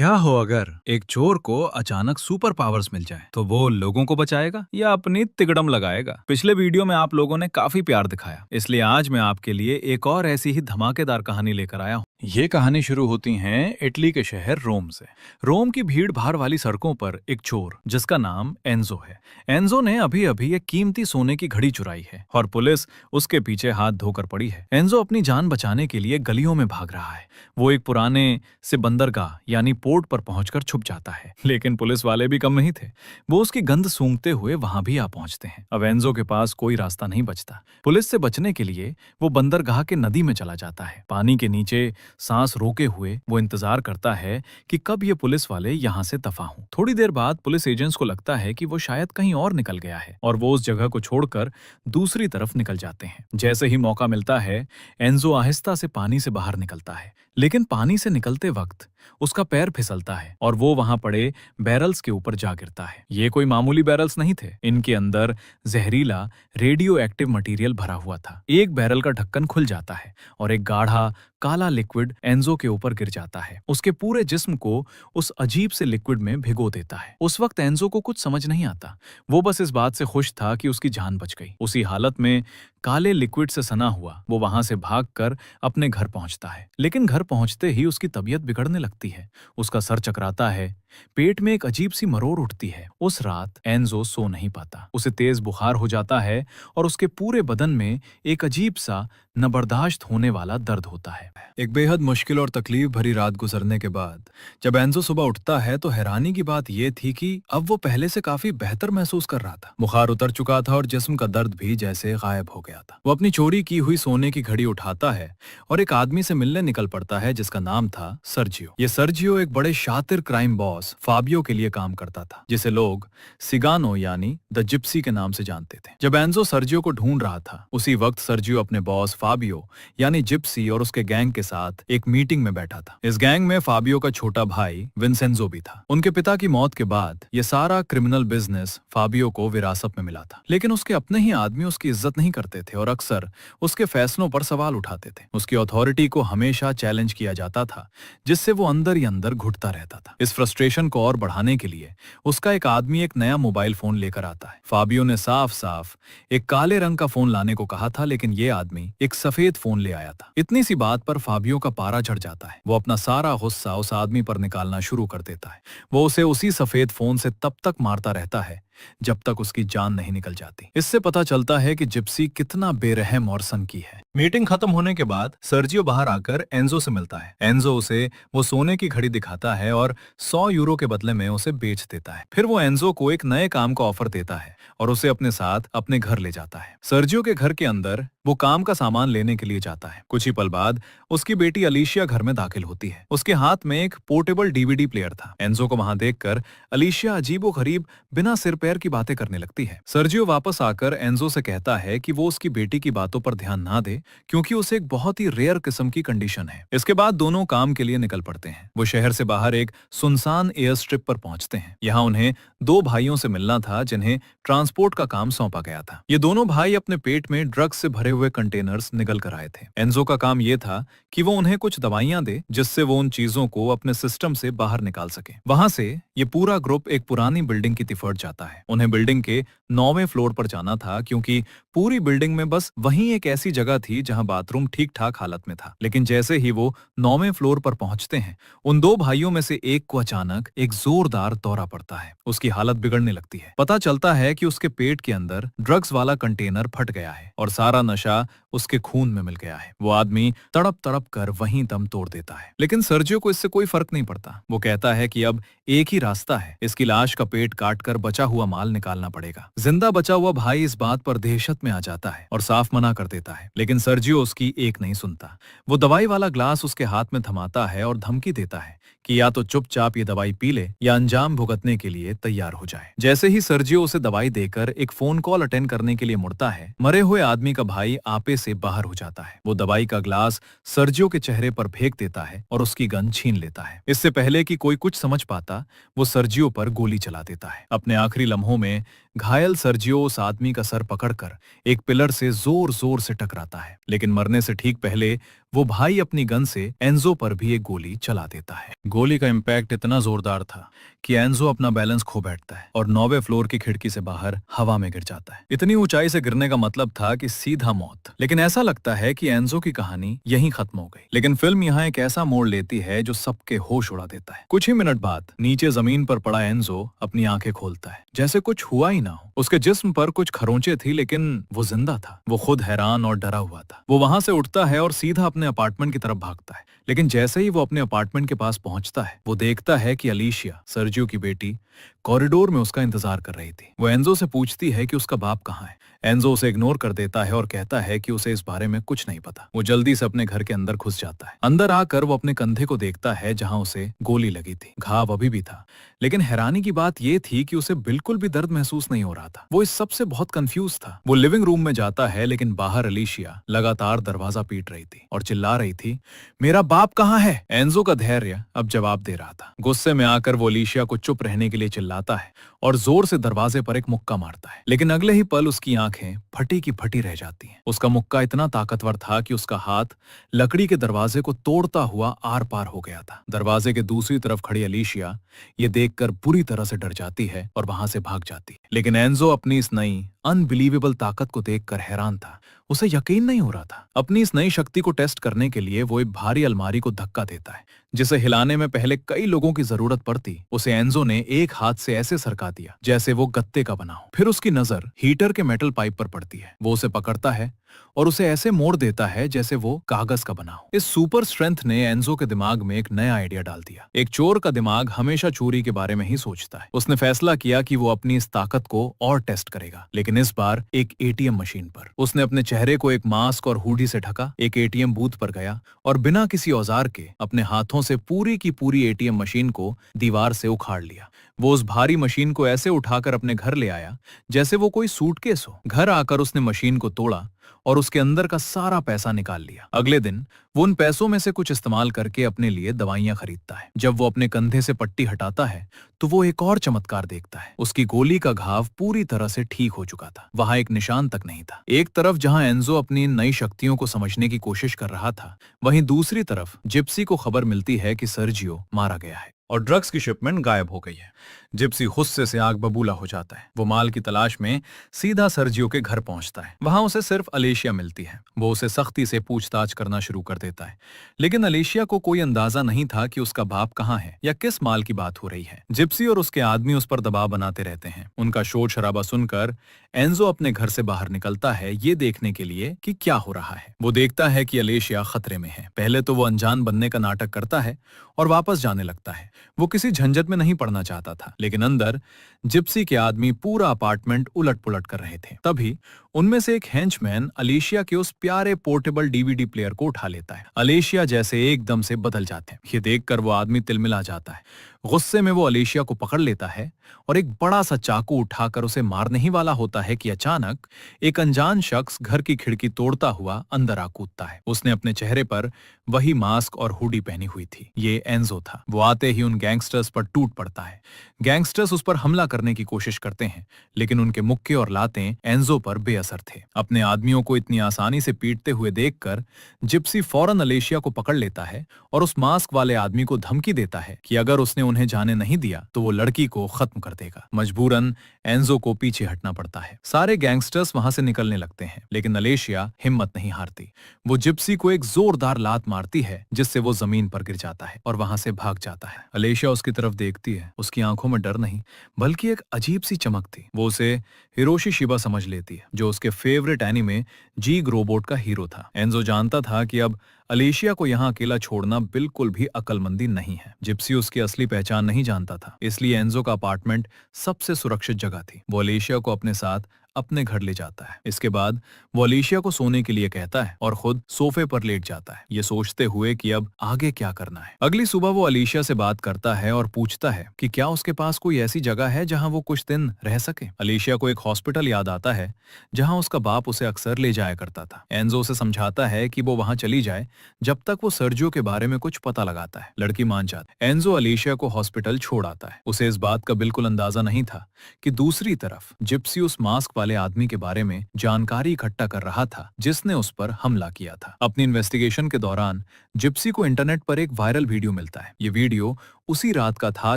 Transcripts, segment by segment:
क्या हो अगर एक चोर को अचानक सुपर पावर्स मिल जाए तो वो लोगों को बचाएगा या अपनी तिकड़म लगाएगा। पिछले वीडियो में आप लोगों ने काफी प्यार दिखाया, इसलिए आज मैं आपके लिए एक और ऐसी ही धमाकेदार कहानी लेकर आया हूँ। ये कहानी शुरू होती है इटली के शहर रोम से। रोम की भीड़ भाड़ वाली सड़कों पर एक चोर जिसका नाम एंजो है। एंजो ने अभी अभी एक कीमती सोने की घड़ी चुराई है और पुलिस उसके पीछे हाथ धोकर पड़ी है। एंजो अपनी जान बचाने के लिए गलियों में भाग रहा है। वो एक पुराने से बंदरगाह यानी पोर्ट पर पहुंचकर छुप जाता है, लेकिन पुलिस वाले भी कम नहीं थे। वो उसकी गंध सूंघते हुए वहां भी आ पहुंचते हैं। अब एंजो के पास कोई रास्ता नहीं बचता। पुलिस से बचने के लिए वो बंदरगाह के नदी में चला जाता है। पानी के नीचे सांस रोके हुए वो इंतजार करता है कि कब ये पुलिस वाले यहाँ से दफा हों। थोड़ी देर बाद पुलिस एजेंट्स को लगता है कि वो शायद कहीं और निकल गया है और वो उस जगह को छोड़कर दूसरी तरफ निकल जाते हैं। जैसे ही मौका मिलता है, एंजो आहिस्ता से पानी से बाहर निकलता है, लेकिन पानी से निकलते वक्त उसका पैर फिसलता है और वो वहां पड़े बैरल्स के ऊपर जा गिरता है। ये कोई मामूली बैरल्स नहीं थे, इनके अंदर जहरीला रेडियो एक्टिव मटेरियल भरा हुआ था। एक बैरल का ढक्कन खुल जाता है और एक गाढ़ा काला लिक्विड एंजो के ऊपर गिर जाता है। उसके पूरे जिस्म को उस अजीब से लिक्विड में भिगो देता है। उस वक्त एंजो को कुछ समझ नहीं आता। वो बस इस बात से खुश था कि उसकी जान बच गई। उसी हालत में काले लिक्विड से सना हुआ वो वहां से भागकर अपने घर पहुंचता है, लेकिन घर पहुंचते ही उसकी तबीयत बिगड़ने लगती है। उसका सर चकराता है, पेट में एक अजीब सी मरोड़ उठती है। उस रात एंजो सो नहीं पाता। उसे तेज बुखार हो जाता है और उसके पूरे बदन में एक अजीब सा न बर्दाश्त होने वाला दर्द होता है। एक बेहद मुश्किल और तकलीफ भरी रात गुजरने के बाद जब एंजो सुबह उठता है तो हैरानी की बात यह थी कि अब वो पहले से काफी बेहतर महसूस कर रहा था। बुखार उतर चुका था और जिस्म का दर्द भी जैसे गायब हो गया था। वो अपनी चोरी की हुई सोने की घड़ी उठाता है और एक आदमी से मिलने निकल पड़ता है जिसका नाम था सर्जियो। ये सर्जियो एक बड़े शातिर क्राइम बॉस फाबियो के लिए काम करता था, जिसे लोग सिगानो यानी द जिप्सी के नाम से जानते थे। जब एंजो सर्जियो को ढूंढ रहा था, उसी वक्त सर्जियो अपने बॉस फाबियो यानी जिप्सी और उसके गैंग के साथ एक मीटिंग में बैठा था। इस गैंग में फाबियो का छोटा भाई विंसेंजो भी था। उनके पिता की मौत के बाद ये सारा क्रिमिनल बिजनेस फाबियो को विरासत में मिला था, लेकिन उसके अपने ही आदमी उसकी इज्जत नहीं करते थे और अक्सर उसके फैसलों पर सवाल उठाते थे। उसकी अथॉरिटी को हमेशा चैलेंज किया जाता था, जिससे वो अंदर ही अंदर घुटता रहता था। इस फ्रस्ट्रेशन को और बढ़ाने के लिए उसका एक आदमी एक नया मोबाइल फोन लेकर आता है। फाबियो ने साफ साफ एक काले रंग का फोन लाने को कहा था, लेकिन ये आदमी एक सफेद फोन ले आया था। इतनी सी बात पर फाबियो का पारा चढ़ जाता है। वो अपना सारा गुस्सा उस आदमी पर निकालना शुरू कर देता है। वो उसे उसी सफेद फोन से तब तक मारता रहता है जब तक उसकी जान नहीं निकल जाती। इससे पता चलता है कि जिप्सी कितना बेरहम और सनकी है। मीटिंग खत्म होने के बाद सर्जियो बाहर आकर एंजो से मिलता है। एंजो उसे वो सोने की घड़ी दिखाता है और 100 यूरो के बदले में उसे बेच देता है। फिर वो एंजो को एक नए काम का ऑफर देता है और उसे अपने साथ अपने घर ले जाता है। सर्जियो के घर के अंदर वो काम का सामान लेने के लिए जाता है। कुछ ही पल बाद उसकी बेटी अलीशिया घर में दाखिल होती है। उसके हाथ में एक पोर्टेबल डीवीडी प्लेयर था। एंजो को वहां देखकर अलीशिया अजीबोगरीब बिना सिर पैर की बातें करने लगती है। सर्जियो वापस आकर एंजो से कहता है कि वो उसकी बेटी की बातों पर ध्यान ना दे, क्योंकि उसे एक बहुत ही रेयर किस्म की कंडीशन है। इसके बाद दोनों काम के लिए निकल पड़ते हैं। वो शहर से बाहर एक सुनसान एयर स्ट्रिप पर पहुंचते हैं। यहाँ उन्हें दो भाइयों से मिलना था जिन्हें ट्रांसपोर्ट का काम सौंपा गया था। ये दोनों भाई अपने पेट में ड्रग्स से भरे हुए कंटेनर्स निकल कर आए थे। एंजो का काम ये था कि वो उन्हें कुछ दवाइयां दे जिससे वो उन चीजों को अपने सिस्टम से बाहर निकाल सके। वहां से ये पूरा ग्रुप एक पुरानी बिल्डिंग की तरफ जाता है। उन्हें बिल्डिंग के 9वें फ्लोर पर जाना था, क्योंकि पूरी बिल्डिंग में बस वहीं एक ऐसी जगह थी जहां बाथरूम ठीक ठाक हालत में था। लेकिन जैसे ही वो 9वें फ्लोर पर पहुंचते हैं, उन दो भाइयों में से एक को अचानक एक जोरदार दौरा पड़ता है। उसकी हालत बिगड़ने लगती है। पता चलता है कि उसके पेट के अंदर ड्रग्स वाला कंटेनर फट गया है और सारा नशा उसके खून में मिल गया है। वो आदमी तड़प तड़प कर वहीं दम तोड़ देता है, लेकिन सर्जियो को इससे कोई फर्क नहीं पड़ता। वो कहता है कि अब एक ही रास्ता है, इसकी लाश का पेट काटकर बचा हुआ माल निकालना पड़ेगा। जिंदा बचा हुआ भाई इस बात पर दहशत में आ जाता है और साफ मना कर देता है, लेकिन सर्जियो उसकी एक नहीं सुनता। वो दवाई वाला ग्लास उसके हाथ में थमाता है और धमकी देता है कि या तो चुपचाप ये दवाई पी ले या अंजाम भुगतने के लिए तैयार हो जाए। जैसे ही सर्जियो उसे दवाई देकर एक फोन कॉल अटेंड करने के लिए मुड़ता है, मरे हुए आदमी का भाई आपे से बाहर हो जाता है। वो दवाई का ग्लास सर्जियो के चेहरे पर फेंक देता है और उसकी गन छीन लेता है। इससे पहले कि कोई कुछ समझ पाता, वो सर्जियो पर गोली चला देता है। अपने आखिरी लम्हों में घायल सर्जियो उस आदमी का सर पकड़कर एक पिलर से जोर जोर से टकराता है, लेकिन मरने से ठीक पहले वो भाई अपनी गन से एंजो पर भी एक गोली चला देता है। गोली का इम्पैक्ट इतना जोरदार था कि एंजो अपना बैलेंस खो बैठता है और 9वें फ्लोर की खिड़की से बाहर हवा में गिर जाता है। इतनी ऊंचाई से गिरने का मतलब था कि सीधा मौत। लेकिन ऐसा लगता है कि एंजो की कहानी यहीं खत्म हो गई। लेकिन फिल्म यहाँ एक ऐसा मोड़ लेती है जो सबके होश उड़ा देता है। कुछ ही मिनट बाद नीचे जमीन पर पड़ा एंजो अपनी आंखें खोलता है, जैसे कुछ हुआ ही ना हो। उसके जिस्म पर कुछ खरोंचे थी, लेकिन वो जिंदा था। वो खुद हैरान और डरा हुआ था। वो वहां से उठता है और सीधा अपने अपार्टमेंट की तरफ भागता है। लेकिन जैसे ही वो अपने अपार्टमेंट के पास पहुंचता है, वो देखता है कि अलीशिया, सर्जियो की बेटी, कॉरिडोर में उसका इंतजार कर रही थी। वो एंजो से पूछती है कि उसका बाप कहाँ है। एंजो उसे इग्नोर कर देता है और कहता है कि उसे इस बारे में कुछ नहीं पता। वो जल्दी से अपने घर के अंदर घुस जाता है। अंदर आकर वो अपने कंधे को देखता है जहां उसे गोली लगी थी। घाव अभी भी था, लेकिन हैरानी की बात यह थी कि उसे बिल्कुल भी दर्द महसूस नहीं हो रहा था। वो इस सब से बहुत कंफ्यूज था। वो लिविंग रूम में जाता है, लेकिन बाहर अलीशिया लगातार दरवाजा पीट रही थी और चिल्ला रही थी, मेरा बाप कहाँ है? एंजो का धैर्य अब जवाब दे रहा था। गुस्से में आकर वो अलीशिया को चुप रहने के लिए चिल्लाता है और जोर से दरवाजे पर एक मुक्का मारता है। लेकिन अगले ही पल उसकी आंखें फटी की फटी रह जाती हैं। उसका मुक्का इतना ताकतवर था कि उसका हाथ लकड़ी के दरवाजे को तोड़ता हुआ आर पार हो गया था। दरवाजे के दूसरी तरफ खड़ी अलीशिया ये देखकर बुरी तरह से डर जाती है और वहां से भाग जाती है। लेकिन एंजो अपनी इस नई अनबिलीवेबल ताकत को देखकर हैरान था। उसे यकीन नहीं हो रहा था। अपनी इस नई शक्ति को टेस्ट करने के लिए वो एक भारी अलमारी को धक्का देता है, जिसे हिलाने में पहले कई लोगों की जरूरत पड़ती। उसे एंजो ने एक हाथ से ऐसे सरका दिया जैसे वो गत्ते का बना हो। फिर उसकी नजर हीटर के मेटल पाइप पर पड़ती है। वो उसे पकड़ता है और उसे ऐसे मोड़ देता है जैसे वो कागज का बना हो। इस सुपर स्ट्रेंथ ने एंजो के दिमाग में एक नया आइडिया डाल दिया। एक चोर का दिमाग हमेशा चोरी के बारे में ही सोचता है। उसने फैसला किया कि वो अपनी इस ताकत को और टेस्ट करेगा, लेकिन इस बार एक एटीएम मशीन पर। उसने अपने चेहरे को एक मास्क और हुडी से ढका, एक एटीएम बूथ पर गया और बिना किसी औजार के अपने हाथों से पूरी की पूरी एटीएम मशीन को दीवार से उखाड़ लिया। वो उस भारी मशीन को ऐसे उठाकर अपने घर ले आया जैसे वो कोई सूटकेस हो। घर आकर उसने मशीन को तोड़ा और उसके अंदर का सारा पैसा निकाल लिया। अगले दिन वो उन पैसों में से कुछ इस्तेमाल करके अपने लिए दवाइयां खरीदता है। जब वो अपने कंधे से पट्टी हटाता है तो वो एक और चमत्कार देखता है। उसकी गोली का घाव पूरी तरह से ठीक हो चुका था। वहां एक निशान तक नहीं था। एक तरफ जहां एंजो अपनी नई शक्तियों को समझने की कोशिश कर रहा था, वहीं दूसरी तरफ जिप्सी को खबर मिलती है कि सर्जियो मारा गया है और ड्रग्स की शिपमेंट गायब हो गई है। जिप्सी गुस्से से आग बबूला हो जाता है। वो माल की तलाश में सीधा सर्जियो के घर पहुंचता है। वहां उसे सिर्फ अलीशिया मिलती है। वो उसे सख्ती से पूछताछ करना शुरू कर देता है, लेकिन अलीशिया को कोई अंदाजा नहीं था कि उसका बाप कहाँ है या किस माल की बात हो रही है। जिप्सी और उसके आदमी उस पर दबाव बनाते रहते हैं। उनका शोर शराबा सुनकर एंजो अपने घर से बाहर निकलता है, ये देखने के लिए कि क्या हो रहा है। वो देखता है कि अलीशिया खतरे में है। पहले तो वो अनजान बनने का नाटक करता है और वापस जाने लगता है। वो किसी झंझट में नहीं पड़ना चाहता था, लेकिन अंदर जिप्सी के आदमी पूरा अपार्टमेंट उलट पुलट कर रहे थे। तभी उनमें से एक हेंचमैन अलीशिया के उस प्यारे पोर्टेबल डीवीडी प्लेयर को उठा लेता है। अलीशिया जैसे एकदम से बदल जाते हैं। ये देखकर वो आदमी तिलमिला जाता है। गुस्से में वो अलीशिया को पकड़ लेता है और एक बड़ा सा चाकू उठाकर उसे मारने ही वाला होता है कि अचानक एक अनजान शख्स घर की खिड़की तोड़ता हुआ अंदर आ कूदता है। उसने अपने चेहरे पर वही मास्क और हुडी पहनी हुई थी। ये एंजो था। वो आते ही उन गैंगस्टर्स पर टूट पड़ता है। गैंगस्टर्स उस पर हमला करने की कोशिश करते हैं, लेकिन उनके मुक्के और लातें एंजो पर बेअसर थे। अपने आदमियों को इतनी आसानी से पीटते हुए देखकर जिप्सी फौरन अलीशिया को पकड़ लेता है और उस मास्क वाले आदमी को धमकी देता है कि अगर उसने उन्हें जाने नहीं दिया तो वो लड़की को खत्म कर देगा। मजबूरन एंजो को पीछे हटना पड़ता है। सारे गैंगस्टर्स वहां से निकलने लगते हैं, लेकिन अलीशिया हिम्मत नहीं हारती। वो जिप्सी को एक जोरदार लात मारती है, जिससे वो जमीन पर गिर जाता है और वहां से भाग जाता है। अलीशिया उसकी तरफ देखती है। उसकी आंखों में डर नहीं, बल्कि एक अजीब सी चमक थी। वो उसे हिरोशी शिबा समझ लेती है, जो उसके फेवरेट एनीमे जीग रोबोट का हीरो था। एंजो जानता था कि अब अलीशिया को यहाँ अकेला छोड़ना बिल्कुल भी अक्लमंदी नहीं है। जिप्सी उसकी असली पहचान नहीं जानता था, इसलिए एंजो का अपार्टमेंट सबसे सुरक्षित जगह थी। वो अलीशिया को अपने साथ अपने घर ले जाता है। इसके बाद वो अलीशिया को सोने के लिए कहता है और खुद सोफे पर लेट जाता है, ये सोचते हुए कि अब आगे क्या करना है। अगली सुबह वो अलीशिया से बात करता है और पूछता है कि क्या उसके पास कोई ऐसी जगह है जहां वो कुछ दिन रह सके। अलीशिया को एक हॉस्पिटल याद आता है जहां उसका बाप उसे अक्सर ले जाया करता था। एंजो उसे समझाता है कि वो वहां चली जाए जब तक वो सर्जियो के बारे में कुछ पता लगाता है। लड़की मान जाती है। एंजो अलीशिया को हॉस्पिटल छोड़ आता है। उसे इस बात का बिल्कुल अंदाजा नहीं था कि दूसरी तरफ जिप्सी उस मास्क वाले आदमी के बारे में जानकारी इकट्ठा कर रहा था जिसने उस पर हमला किया था। अपनी इन्वेस्टिगेशन के दौरान जिप्सी को इंटरनेट पर एक वायरल वीडियो मिलता है। ये वीडियो उसी रात का था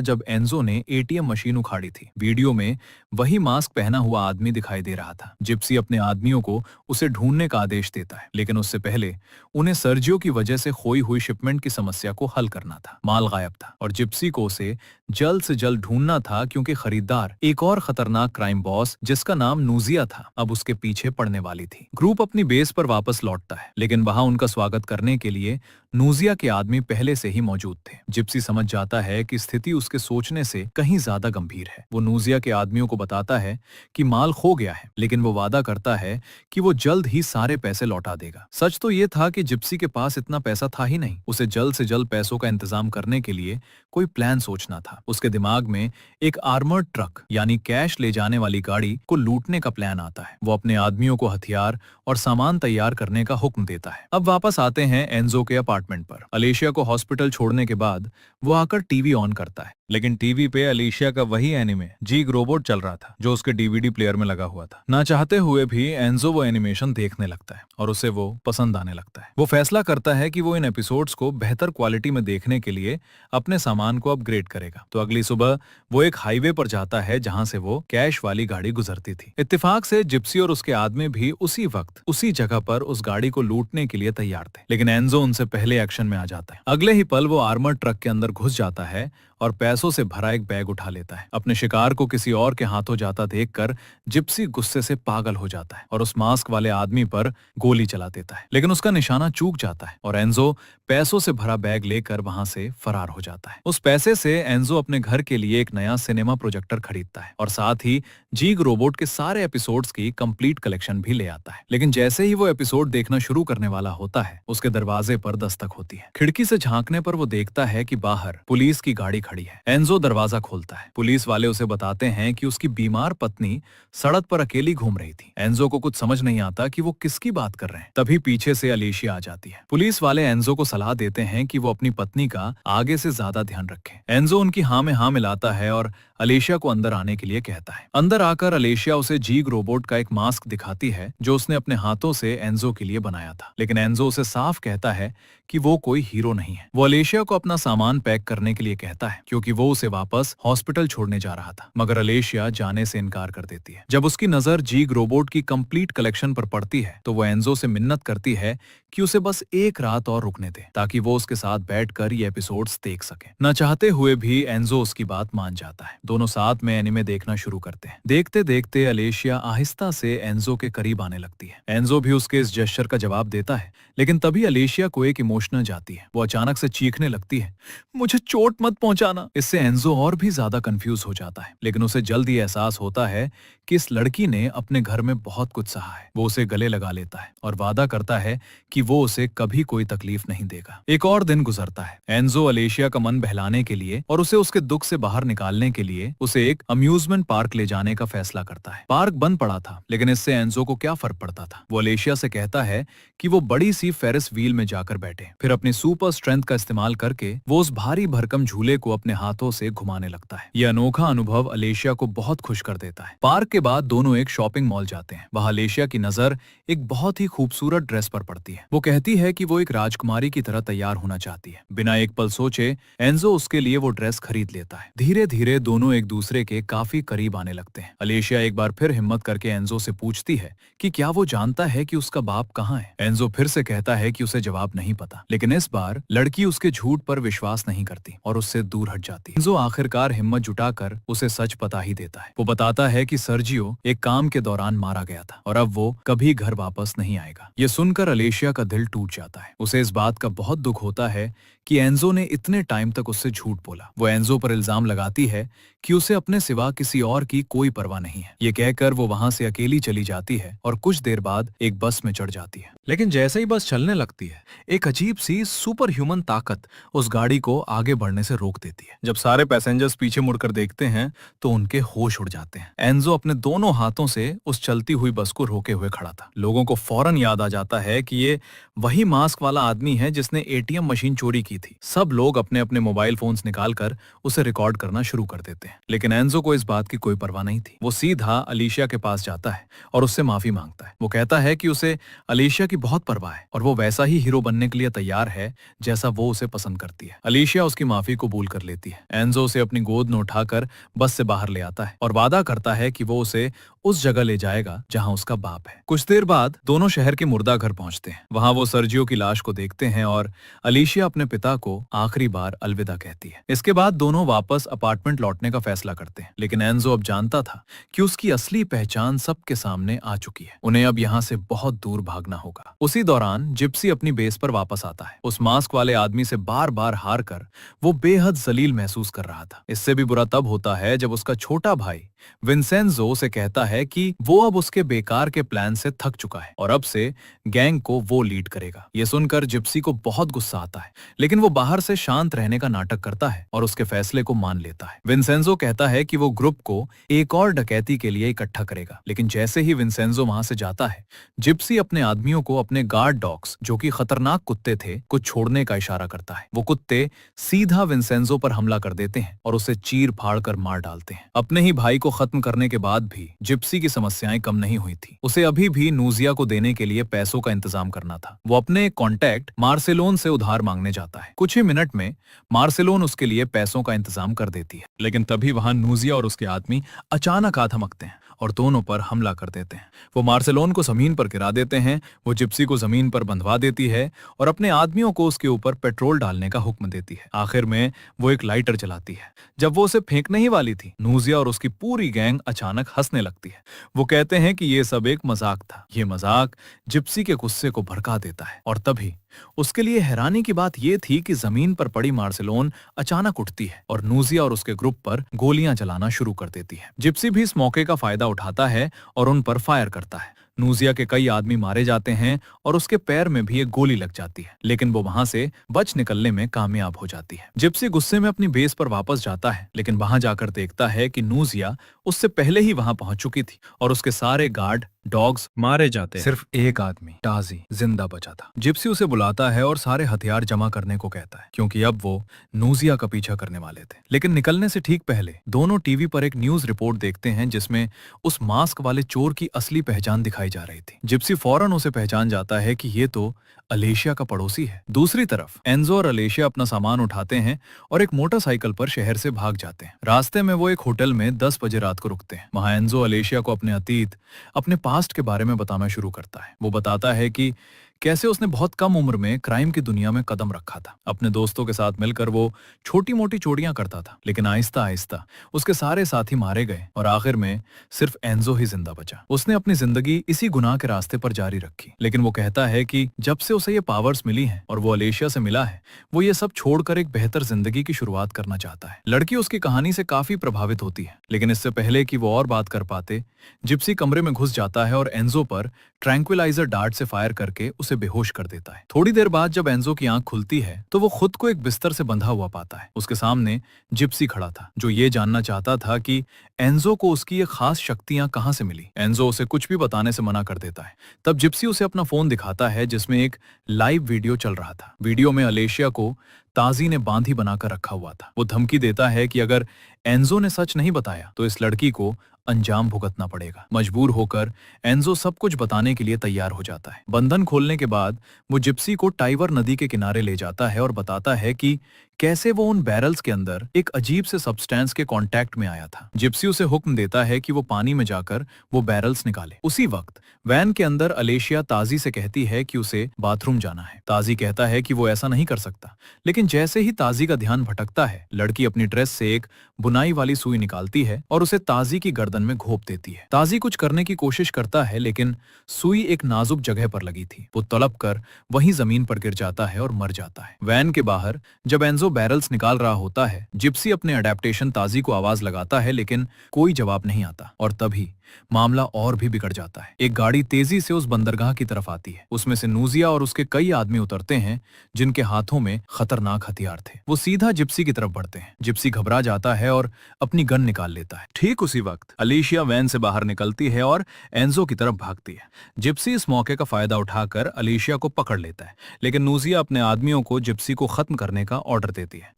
जब एंजो ने एटीएम मशीन उखाड़ी थी। वीडियो में वही मास्क पहना हुआ आदमी दिखाई दे रहा था। जिप्सी अपने आदमियों को उसे ढूंढने का आदेश देता है, लेकिन उससे पहले उन्हें सर्जियो की वजह से खोई हुई शिपमेंट की समस्या को हल करना था। माल गायब था और जिप्सी को उसे जल्द से जल्द ढूंढना था क्योंकि खरीदार, एक और खतरनाक क्राइम बॉस जिसका नाम नूजिया था, अब उसके पीछे पड़ने वाली थी। ग्रुप अपनी बेस पर वापस लौटता है, लेकिन वहां उनका स्वागत करने के लिए नूजिया के आदमी पहले से ही मौजूद थे। जिप्सी समझ जाता है कि स्थिति उसके सोचने से कहीं ज्यादा गंभीर है। वो नूजिया के आदमियों को बताता है कि माल खो गया है, लेकिन वो वादा करता है कि वो जल्द ही सारे पैसे लौटा देगा। सच तो ये था कि जिप्सी के पास इतना पैसा था ही नहीं। उसे जल्द से जल्द पैसों का इंतजाम करने के लिए कोई प्लान सोचना था। उसके दिमाग में एक आर्मर्ड ट्रक यानी कैश ले जाने वाली गाड़ी को लूटने का प्लान आता है। वो अपने आदमियों को हथियार और सामान तैयार करने का हुक्म देता है। अब वापस आते हैं एंजो के अपार्टमेंट पर। अलेशिया को हॉस्पिटल छोड़ने के बाद वो आकर टीवी ऑन करता है, लेकिन टीवी पे अलेशिया का वही एनिमे जीग रोबोट चल रहा था जो उसके डीवीडी प्लेयर में लगा हुआ था। ना चाहते हुए भी एंजो वो एनिमेशन देखने लगता है और उसे वो पसंद आने लगता है। वो फैसला करता है कि वो इन एपिसोड्स को बेहतर क्वालिटी में देखने के लिए अपने सामान को अपग्रेड करेगा। तो अगली सुबह वो एक हाईवे पर जाता है जहां से वो कैश वाली गाड़ी गुजरती थी। इत्तेफाक से जिप्सी और उसके आदमी भी उसी वक्त उसी जगह पर उस गाड़ी को लूटने के लिए तैयार थे, लेकिन एंजो उनसे पहले एक्शन में आ जाता है। अगले ही पल वो आर्मर ट्रक के अंदर घुस जाता है और पैसों से भरा एक बैग उठा लेता है। अपने शिकार को किसी और के हाथों जाता देखकर जिप्सी गुस्से से पागल हो जाता है और उस मास्क वाले आदमी पर गोली चला देता है, लेकिन उसका निशाना चूक जाता है और एंजो पैसों से भरा बैग लेकर वहां से फरार हो जाता है। उस पैसे से एंजो अपने घर के लिए एक नया सिनेमा प्रोजेक्टर खरीदता है और साथ ही जीग रोबोट के सारे एपिसोड्स की कंप्लीट कलेक्शन भी ले आता है। लेकिन जैसे ही वो एपिसोड देखना शुरू करने वाला होता है, उसके दरवाजे पर दस्तक होती है। खिड़की से झांकने पर वो देखता है कि बाहर पुलिस की गाड़ी खड़ी है। एंजो दरवाजा खोलता है। पुलिस वाले उसे बताते हैं कि उसकी बीमार पत्नी सड़क पर अकेली घूम रही थी। एंजो को कुछ समझ नहीं आता कि वो किसकी बात कर रहे हैं। तभी पीछे से अलेशिया आ जाती है। पुलिस वाले एंजो को सलाह देते हैं कि वो अपनी पत्नी का आगे से ज्यादा ध्यान रखे। एंजो उनकी हाँ में हाँ मिलाता है और अलेशिया को अंदर आने के लिए कहता है। अंदर आकर अलेशिया उसे जीग रोबोट का एक मास्क दिखाती है जो उसने अपने हाथों से एंजो के लिए बनाया था, लेकिन एंजो उसे साफ कहता है कि वो कोई हीरो नहीं है। वो अलेशिया को अपना सामान पैक करने के लिए कहता है क्योंकि वो उसे वापस हॉस्पिटल छोड़ने जा रहा था, मगर अलेशिया जाने से इनकार कर देती है। जब उसकी नजर जीग रोबोट की कंप्लीट कलेक्शन पर पड़ती है तो वो एंजो से मिन्नत करती है कि उसे बस एक रात और रुकने दे ताकि वो उसके साथ बैठकर ये एपिसोड्स देख सके। न चाहते हुए भी एंजो उसकी बात मान जाता है। दोनों साथ में एनिमे देखना शुरू करते हैं। देखते देखते अलेशिया आहिस्ता से एंजो के करीब आने लगती है। एंजो भी उसके इस जेस्चर का जवाब देता है, लेकिन तभी अलेशिया को एक इमोशनल जाती है। वो अचानक से चीखने लगती है, मुझे चोट मत पहुंचाना। इससे एंजो और भी ज्यादा कंफ्यूज हो जाता है, लेकिन उसे जल्द ही एहसास होता है कि इस लड़की ने अपने घर में बहुत कुछ सहा है। वो उसे गले लगा लेता है और वादा करता है कि वो उसे कभी कोई तकलीफ नहीं देगा। एक और दिन गुजरता है। एंजो अलेशिया का मन बहलाने के लिए और उसे उसके दुख से बाहर निकालने के लिए उसे एक अम्यूजमेंट पार्क ले जाने का फैसला करता है। पार्क बंद पड़ा था, लेकिन इससे एंजो को क्या फर्क पड़ता था। वो अलेशिया से कहता है कि वो बड़ी सी फेरिस व्हील में जाकर बैठे। फिर अपनी सुपर स्ट्रेंथ का इस्तेमाल करके वो उस भारी भरकम झूले को अपने हाथों से घुमाने लगता है। यह अनोखा अनुभव अलेशिया को बहुत खुश कर देता है। पार्क के बाद दोनों एक शॉपिंग मॉल जाते हैं। वहां अलेशिया की नजर एक बहुत ही खूबसूरत ड्रेस पर पड़ती है। वो कहती है कि वो एक राजकुमारी की तरह तैयार होना चाहती है। बिना एक पल सोचे एंजो उसके लिए वो ड्रेस खरीद लेता है। धीरे धीरे दोनों एक दूसरे के काफी करीब आने लगते हैं। अलेशिया एक बार फिर हिम्मत करके एंजो से पूछती है कि क्या वो जानता है कि उसका बाप कहाँ है। एंजो फिर से कहता है कि उसे जवाब नहीं पता, लेकिन इस बार लड़की उसके झूठ पर विश्वास नहीं करती और उससे दूर हट जाती है। एंजो आखिरकार हिम्मत जुटाकर उसे सच पता ही देता है। वो बताता है कि सर्जियो एक काम के दौरान मारा गया था और अब वो कभी घर वापस नहीं आएगा। ये सुनकर अलेशिया का दिल टूट जाता है। उसे इस बात का बहुत दुख होता है कि एंजो ने इतने टाइम तक उससे झूठ बोला। वो एंजो पर इल्जाम लगाती है कि उसे अपने सिवा किसी और की कोई परवाह नहीं है। ये कहकर वो वहां से अकेली चली जाती है और कुछ देर बाद एक बस में चढ़ जाती है। लेकिन जैसे ही बस चलने लगती है, एक अजीब सी सुपर ह्यूमन ताकत उस गाड़ी को आगे बढ़ने से रोक देती है। जब सारे पैसेंजर्स पीछे मुड़कर देखते हैं तो उनके होश उड़ जाते हैं। एंजो अपने दोनों हाथों से उस चलती हुई बस को रोके हुए खड़ा था। लोगों को फौरन याद आ जाता है कि ये वही मास्क वाला आदमी है जिसने एटीएम मशीन चोरी की थी। सब लोग अपने अपने मोबाइल फोन्स निकालकर उसे रिकॉर्ड करना शुरू कर देते हैं। हैं, लेकिन एंजो को इस बात की कोई परवाह नहीं थी। वो सीधा अलीशिया के पास जाता है और उससे माफी मांगता है। वो कहता है कि उसे अलीशिया की बहुत परवाह है और वो वैसा ही हीरो बनने के लिए तैयार है जैसा वो उसे पसंद करती है। अलीशिया उसकी माफी कबूल कर लेती है। एंजो उसे अपनी गोद में उठाकर बस से बाहर ले आता है और वादा करता है कि वो उसे उस जगह ले जाएगा जहां उसका बाप है। कुछ देर बाद दोनों शहर के मुर्दा घर पहुंचते हैं। वहां वो सर्जियो की लाश को देखते हैं और अलीशिया अपने पिता को आखिरी बार अलविदा कहती है। इसके बाद दोनों वापस अपार्टमेंट लौटने का फैसला करते हैं, लेकिन एंजो अब जानता था कि उसकी असली पहचान सबके सामने आ चुकी है। उन्हें अब यहाँ से बहुत दूर भागना होगा। उसी दौरान जिप्सी अपनी बेस पर वापस आता है। उस मास्क वाले आदमी से बार बार हार कर वो बेहद जलील महसूस कर रहा था। इससे भी बुरा तब होता है जब उसका छोटा भाई विंसेंजो उसे कहता है कि वो अब उसके बेकार के प्लान से थक चुका है और अब से गैंग को वो लीड करेगा। ये सुनकर जिप्सी को बहुत गुस्सा आता है, लेकिन वो बाहर से शांत रहने का नाटक करता है और उसके फैसले को मान लेता है। विंसेंजो कहता है कि वो ग्रुप को एक और डकैती के लिए इकट्ठा करेगा, लेकिन जैसे ही विंसेंजो वहां से जाता है, जिप्सी अपने आदमियों को अपने गार्ड डॉग्स, जो कि खतरनाक कुत्ते थे, को छोड़ने का इशारा करता है। वो कुत्ते सीधा विंसेंजो पर हमला कर देते हैं और उसे चीर फाड़ कर मार डालते हैं। अपने ही भाई को खत्म करने के बाद भी जिप्सी की समस्याएं कम नहीं हुई थी। उसे अभी भी नूजिया को देने के लिए पैसों का इंतजाम करना था। वो अपने कॉन्टैक्ट मार्सेलोन से उधार मांगने जाता है। कुछ ही मिनट में मार्सेलोन उसके लिए पैसों का इंतजाम कर देती है, लेकिन तभी वहां नूजिया और उसके आदमी अचानक आ धमकते हैं और दोनों पर हमला कर देते हैं। वो मार्सेलोन को जमीन पर गिरा देते हैं। वो जिप्सी को जमीन पर बंधवा देती है और अपने आदमियों को उसके ऊपर पेट्रोल डालने का हुक्म देती है। आखिर में वो एक लाइटर जलाती है। जब वो उसे फेंकने ही वाली थी, नूजिया और उसकी पूरी गैंग अचानक हंसने लगती है। वो कहते हैं कि ये सब एक मजाक था। ये मजाक जिप्सी के गुस्से को भड़का देता है और तभी उसके लिए हैरानी की बात यह थी कि जमीन पर पड़ी मार्सेलोन अचानक उठती है और नूजिया और उसके ग्रुप पर गोलियां चलाना शुरू कर देती है। जिप्सी भी इस मौके का फायदा उठाता है और उन पर फायर करता है। नूजिया के कई आदमी मारे जाते हैं और उसके पैर में भी एक गोली लग जाती है, लेकिन वो वहां से बच निकलने में कामयाब हो जाती है। जिप्सी गुस्से में अपनी बेस पर वापस जाता है, लेकिन वहां जाकर देखता है कि नूजिया उससे पहले ही वहां पहुंच चुकी थी और उसके सारे गार्ड डॉग्स मारे जाते हैं। सिर्फ एक आदमी टाजी जिंदा बचा था। जिप्सी उसे बुलाता है और सारे हथियार जमा करने को कहता है, क्योंकि अब वो नूजिया का पीछा करने वाले थे। लेकिन निकलने से ठीक पहले दोनों टीवी पर एक न्यूज रिपोर्ट देखते हैं जिसमें उस मास्क वाले चोर की असली पहचान दिखाई जा रही थी। जिप्सी फौरन उसे पहचान जाता है कि ये तो अलेशिया का पड़ोसी है। दूसरी तरफ एंजो और अलेशिया अपना सामान उठाते हैं और एक मोटरसाइकिल पर शहर से भाग जाते हैं। रास्ते में वो एक होटल में 10 बजे रात को रुकते हैं। वहां एंजो अलेशिया को अपने अतीत, अपने पास्ट के बारे में बताना शुरू करता है। वो बताता है कि कैसे उसने बहुत कम उम्र में क्राइम की दुनिया में कदम रखा था। अपने दोस्तों के साथ मिलकर वो छोटी मोटी चोरियां करता था, लेकिन आहिस्ता आहिस्ता उसके सारे साथी मारे गए और आखिर में सिर्फ एंजो ही जिंदा बचा। उसने अपनी जिंदगी इसी गुनाह के रास्ते पर जारी रखी, लेकिन वो कहता है कि जब से उसे ये पावर्स मिली हैं और वो अलेशिया से मिला है, वो ये सब छोड़कर एक बेहतर जिंदगी की शुरुआत करना चाहता है। लड़की उसकी कहानी से काफी प्रभावित होती है, लेकिन इससे पहले कि वो और बात कर पाते, जिप्सी कमरे में घुस जाता है और एंजो पर ट्रैंक्विलाइजर डार्ट से फायर करके उसे बेहोश कर देता है। थोड़ी देर बाद जब एंजो की आंख खुलती है तो वो खुद को एक बिस्तर से बंधा हुआ पाता है। उसके सामने जिप्सी खड़ा था, जो ये जानना चाहता था कि एंजो को उसकी ये खास शक्तियां कहां से मिली। एंजो उसे कुछ भी बताने से मना कर देता है। तब जिप्सी उसे अपना फोन दिखाता है जिसमें एक लाइव वीडियो चल रहा था। वीडियो में अलेशिया को ताजी ने बांधी बनाकर रखा हुआ था। वो धमकी देता है कि अगर एंजो ने सच नहीं बताया तो इस लड़की को अंजाम भुगतना पड़ेगा। मजबूर होकर एंजो सब कुछ बताने के लिए तैयार हो जाता है। बंधन खोलने के बाद वो जिप्सी को टाइवर नदी के किनारे ले जाता है और बताता है कि कैसे वो उन बैरल्स के अंदर एक अजीब से सब्सटेंस के कांटेक्ट में आया था। जिप्सी उसे हुक्म देता है कि वो पानी में जाकर वो बैरल्स निकाले। उसी वक्त वैन के अंदर अलेशिया ताजी से कहती है कि उसे बाथरूम जाना है। ताजी कहता है कि वो ऐसा नहीं कर सकता, लेकिन जैसे ही ताजी का ध्यान भटकता है, लड़की अपनी ड्रेस से एक बुनाई वाली सुई निकालती है और उसे ताजी की गर्दन में घोंप देती है। ताजी कुछ करने की कोशिश करता है, लेकिन सुई एक नाजुक जगह पर लगी थी। वो तड़प कर वहीं जमीन पर गिर जाता है और मर जाता है। वैन के बाहर जब एंजो बैरल्स निकाल रहा होता है, जिप्सी अपने अडेप्टेशन ताजी को आवाज लगाता है, लेकिन कोई जवाब नहीं आता और तभी मामला और भी बिगड़ जाता है। एक गाड़ी तेजी से उस बंदरगाह की तरफ आती है। उसमें से नूजिया और उसके कई आदमी उतरते हैं जिनके हाथों में खतरनाक हथियार थे। वो सीधा जिप्सी की तरफ बढ़ते हैं। जिप्सी घबरा जाता है और अपनी गन निकाल लेता है। ठीक उसी वक्त अलेशिया वैन से बाहर निकलती है और एंजो की तरफ भागती है। जिप्सी इस मौके का फायदा उठाकर अलेशिया को पकड़ लेता है, लेकिन नूजिया अपने आदमियों को जिप्सी को खत्म करने का ऑर्डर देती है।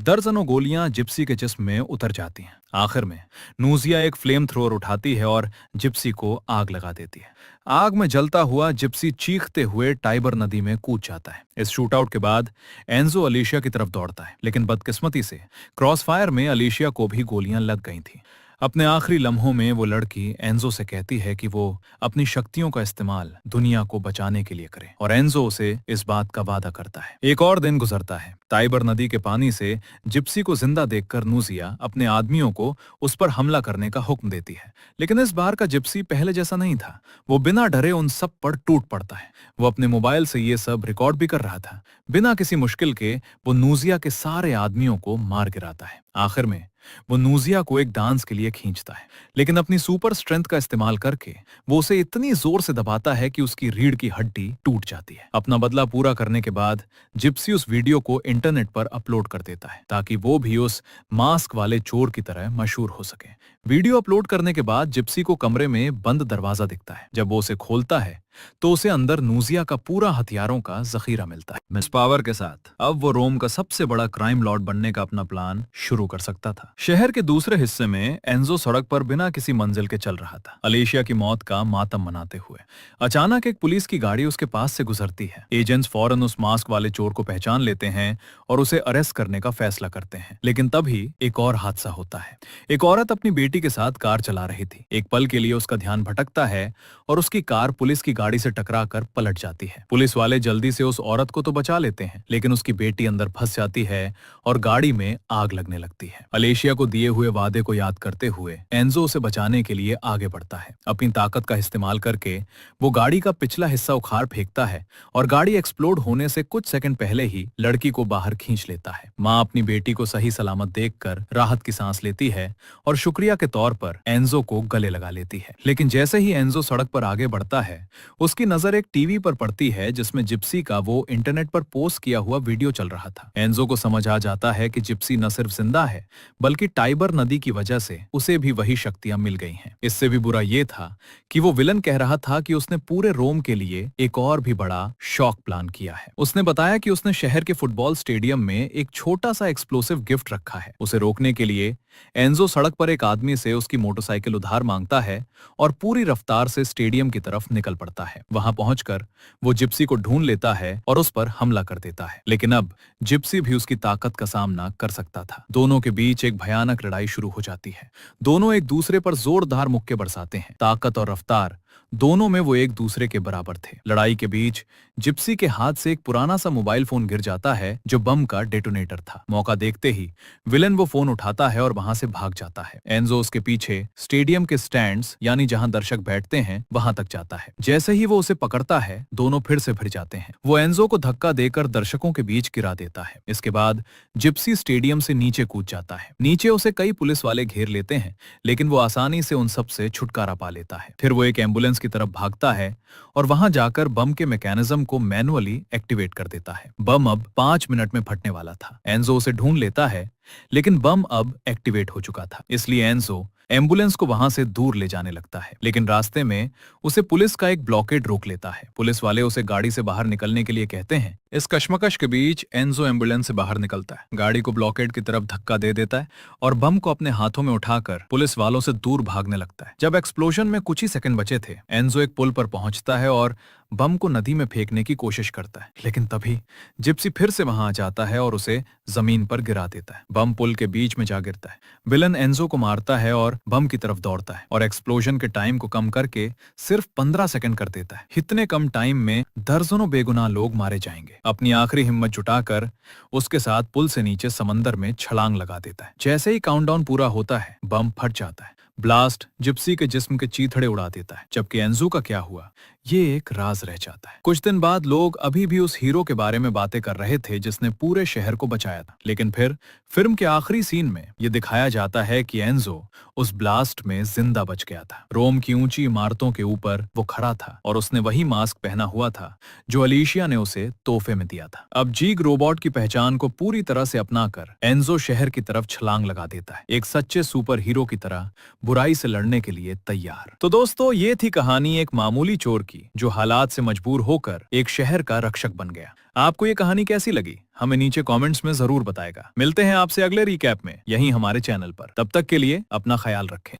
दर्जनों गोलियां जिप्सी के जिस्म में उतर जाती हैं। आखिर में नूजिया एक फ्लेम थ्रोअर उठाती है और जिप्सी को आग लगा देती है। आग में जलता हुआ जिप्सी चीखते हुए टाइबर नदी में कूद जाता है। इस शूटआउट के बाद एंजो अलीशिया की तरफ दौड़ता है, लेकिन बदकिस्मती से क्रॉसफायर में अलीशिया को भी गोलियां लग गई थीं। अपने आखिरी लम्हों में वो लड़की एंजो से कहती है कि वो अपनी शक्तियों का इस्तेमाल दुनिया को बचाने के लिए करे, और एंजो उसे इस बात का वादा करता है। एक और दिन गुजरता है। टाइबर नदी के पानी से जिप्सी को जिंदा देखकर नूजिया अपने आदमियों को उस पर हमला करने का हुक्म देती है, लेकिन इस बार का जिप्सी पहले जैसा नहीं था। वो बिना डरे उन सब पर टूट पड़ता है। वो अपने मोबाइल से ये सब रिकॉर्ड भी कर रहा था। बिना किसी मुश्किल के वो नूजिया के सारे आदमियों को मार गिराता है। आखिर में वो नूजिया को एक डांस के लिए खींचता है, लेकिन अपनी सुपर स्ट्रेंथ का इस्तेमाल करके वो उसे इतनी जोर से दबाता है कि उसकी रीढ़ की हड्डी टूट जाती है। अपना बदला पूरा करने के बाद जिप्सी उस वीडियो को इंटरनेट पर अपलोड कर देता है, ताकि वो भी उस मास्क वाले चोर की तरह मशहूर हो सके। वीडियो अपलोड करने के बाद जिप्सी को कमरे में बंद दरवाजा दिखता है। जब वो उसे खोलता है तो उसे अंदर नूजिया का पूरा हथियारों का जखीरा मिलता है। मिस पावर के साथ अब वो रोम का सबसे बड़ा क्राइम लॉर्ड बनने का अपना प्लान शुरू कर सकता था। शहर के दूसरे हिस्से में एंजो सड़क पर बिना किसी मंजिल के चल रहा था, अलीशिया की मौत का मातम मनाते हुए। अचानक एक पुलिस की गाड़ी उसके पास से गुजरती है। एजेंट्स फौरन उस मास्क वाले चोर को पहचान लेते हैं और उसे अरेस्ट करने का फैसला करते हैं। लेकिन तभी एक और हादसा होता है। एक औरत अपनी बेटी के साथ कार चला रही थी। एक पल के लिए उसका ध्यान भटकता है और उसकी कार पुलिस की गाड़ी से टकराकर पलट जाती है। पुलिस वाले जल्दी से उस औरत को तो बचा लेते हैं, लेकिन उसकी बेटी अंदर फंस जाती है और गाड़ी में आग लगने लगती है। अलेशिया को दिए हुए वादे को याद करते हुए एंजो उसे बचाने के लिए आगे बढ़ता है। अपनी ताकत का इस्तेमाल करके वो गाड़ी का पिछला हिस्सा उखाड़ फेंकता है और गाड़ी एक्सप्लोड होने से कुछ सेकंड पहले ही लड़की को बाहर खींच लेता है। माँ अपनी बेटी को सही सलामत देखकर राहत की सांस लेती है और शुक्रिया के तौर पर एंजो को गले लगा लेती है। लेकिन जैसे ही एंजो सड़क पर आगे बढ़ता है, उसकी नजर एक टीवी पर पड़ती है जिसमें जिप्सी का वो इंटरनेट पर पोस्ट किया हुआ वीडियो चल रहा था। एंजो को समझ आ जाता है कि जिप्सी न सिर्फ जिंदा है, बल्कि टाइबर नदी की वजह से उसे भी वही शक्तियां मिल गई हैं। इससे भी बुरा ये था कि वो विलन कह रहा था कि उसने पूरे रोम के लिए एक और भी बड़ा शॉक प्लान किया है। उसने बताया कि उसने शहर के फुटबॉल स्टेडियम में एक छोटा सा एक्सप्लोसिव गिफ्ट रखा है। उसे रोकने के लिए एंजो सड़क पर एक आदमी से उसकी मोटरसाइकिल उधार मांगता है और पूरी रफ्तार से स्टेडियम की तरफ निकल पड़ता है। वहां पहुंचकर वो जिप्सी को ढूंढ लेता है और उस पर हमला कर देता है। लेकिन अब जिप्सी भी उसकी ताकत का सामना कर सकता था। दोनों के बीच एक भयानक लड़ाई शुरू हो जाती है। दोनों एक दूसरे पर जोरदार मुक्के बरसाते हैं। ताकत और रफ्तार दोनों में वो एक दूसरे के बराबर थे। लड़ाई के बीच जिप्सी के हाथ से एक पुराना सा मोबाइल फोन गिर जाता है जो बम का डेटोनेटर था। मौका देखते ही विलन वो फोन उठाता है और वहां से भाग जाता है। एंजो उसके पीछे स्टेडियम के स्टैंड्स यानी जहां दर्शक बैठते हैं वहां तक जाता है। जैसे ही वो उसे पकड़ता है, दोनों फिर से भिड़ जाते हैं। वो एंजो को धक्का देकर दर्शकों के बीच गिरा देता है। इसके बाद जिप्सी स्टेडियम से नीचे कूद जाता है। नीचे उसे कई पुलिस वाले घेर लेते हैं, लेकिन वो आसानी से उन सब से छुटकारा पा लेता है। फिर वो एक एम्बुलेंस की तरफ भागता है और वहां जाकर बम के मैकेनिज्म को मैनुअली एक्टिवेट कर देता है। बम अब 5 मिनट में फटने वाला था। एंजो उसे ढूंढ लेता है, लेकिन बम अब एक्टिवेट हो चुका था। इसलिए एंजो एम्बुलेंस को वहां से दूर ले जाने लगता है, लेकिन रास्ते में उसे पुलिस का एक ब्लॉकेड रोक लेता है। पुलिस वाले उसे गाड़ी से बाहर निकलने के लिए कहते हैं। इस कश्मकश के बीच एंजो एम्बुलेंस से बाहर निकलता है, गाड़ी को ब्लॉकेड की तरफ धक्का दे देता है और बम को अपने हाथों में उठाकर पुलिस वालों से दूर भागने लगता है। जब एक्सप्लोजन में कुछ ही सेकंड बचे थे, एंजो एक पुल पर पहुंचता है और बम को नदी में फेंकने की कोशिश करता है, लेकिन तभी जिप्सी फिर से वहां आ जाता है और उसे जमीन पर गिरा देता है। बम पुल के बीच में जा गिरता है। विलन एंजो को मारता है और बम की तरफ दौड़ता है और एक्सप्लोजन के टाइम को कम करके सिर्फ 15 सेकंड कर देता है। इतने कम टाइम में दर्जनों बेगुनाह लोग मारे जाएंगे। अपनी आखिरी हिम्मत जुटाकर उसके साथ पुल से नीचे समंदर में छलांग लगा देता है। जैसे ही काउंटडाउन पूरा होता है, बम फट जाता है। ब्लास्ट जिप्सी के जिस्म के चीथड़े उड़ा देता है, जबकि एंजो का क्या हुआ ये एक राज रह जाता है। कुछ दिन बाद लोग अभी भी उस हीरो के बारे में बातें कर रहे थे जिसने पूरे शहर को बचाया था। लेकिन फिर फिल्म के आखिरी सीन में ये दिखाया जाता है कि एंजो उस ब्लास्ट में जिंदा बच गया था। रोम की ऊंची इमारतों के ऊपर वो खड़ा था और उसने वही मास्क पहना हुआ था जो अलीशिया ने उसे तोहफे में दिया था। अब जीग रोबोट की पहचान को पूरी तरह से अपनाकर एंजो शहर की तरफ छलांग लगा देता है, एक सच्चे सुपर हीरो की तरह बुराई से लड़ने के लिए तैयार। तो दोस्तों, ये थी कहानी एक मामूली चोर की जो हालात से मजबूर होकर एक शहर का रक्षक बन गया। आपको ये कहानी कैसी लगी हमें नीचे कमेंट्स में जरूर बताएगा। मिलते हैं आपसे अगले रिकैप में यहीं हमारे चैनल पर। तब तक के लिए अपना ख्याल रखें।